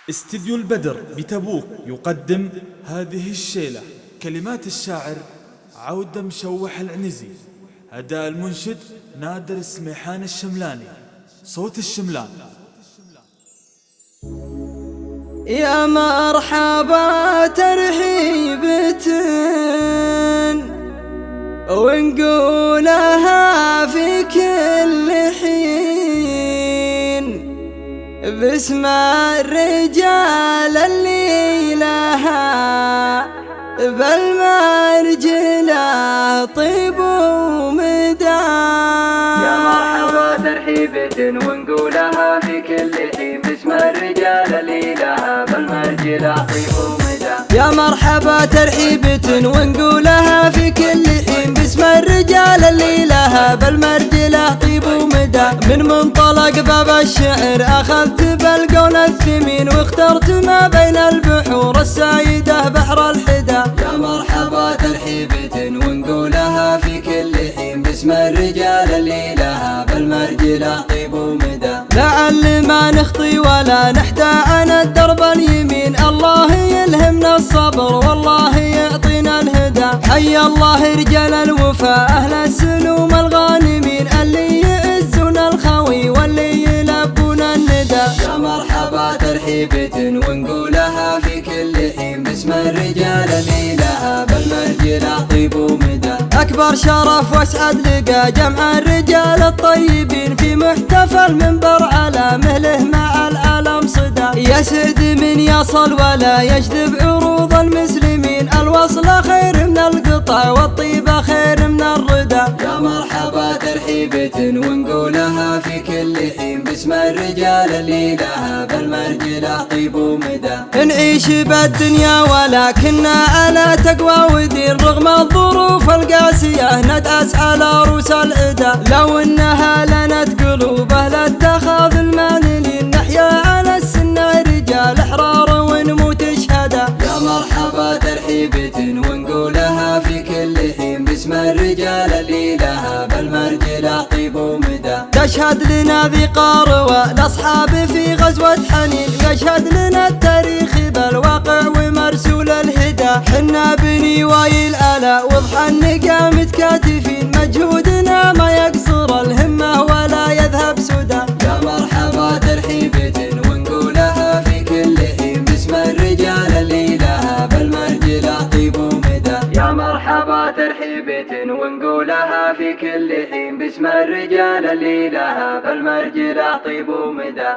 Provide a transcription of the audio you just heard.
استديو البدر بتبوك يقدم هذه الشيلة. كلمات الشاعر عودة مشوح العنزي، أداء المنشد نادر السميحان الشملاني، صوت الشملان. يا مرحبا ترحيبة ونقولها في كل حين باسم الرجال اللي لها بالمرجلة طيب ومدى. يا مرحبا ترحيبة ونقولها في كل حين باسم الرجال اللي لها بالمرجلة طيب ومدى. يا مرحبا ترحيبة ونقولها في كل حين باسم الرجال اللي لها بالمرجلة طيب ومدى. من منطلق باب الشعر أخذت بالقول الثمين واخترت ما بين البحور السايدة بحر الحدى. يا مرحبا ترحيبة ونقولها في كل حين باسم الرجال اللي لها بالمرجلة طيب ومدى. لعل ما نخطي ولا نحدى عن الدرب اليمين، الله يلهمنا الصبر والله يعطينا الهدى. حي الله رجال الوفا أهل السلوم الغانمين اللي يعزون الخوي واللي يلبون الندى. يا مرحبا ترحيبة ونقولها في كل حين باسم الرجال اللي لها بالمرجلة طيب ومدى. أكبر شرف واسعد لقى جمع الرجال الطيبين في محتفى المنبر على مهله مع العالم صدى. يسعد من يصل ولا يجذب عروض المسلمين، الوصل خير من القطع والطيبة خير من الردى. يا مرحبا ترحيبة ونقولها في كل حين باسم الرجال اللي لها بالمرجلة طيب ومدى. نعيش بالدنيا ولكننا على تقوى ودين، رغم الظروف القاسية ندأس على رؤوس العدا. لو انها لنت قلوبه لاتخاذ المانلين، نحيا على السنة رجال احرار ونموت شهدا. يا مرحبا ترحيبة ونقولها في كل حين باسم الرجال اللي لها بالمرجلة طيب ومدى. تشهد لنا ذي قاروة الأصحاب في غزوة حنين، يشهد لنا التاريخ بالواقع ومرسول الهدى. حنا بني واي الآلاء وضحى النقا متكاتفين، مجهودنا ما يقصر الهمة ولا يذهب سدى. يا مرحبا ترحيبة ونقولها في كل حين باسم الرجال اللي لها بالمرجلة طيب ومدى. يا مرحبا ترحيبة ونقولها في كل حين باسم الرجال اللي لها بالمرجلة طيب ومدى.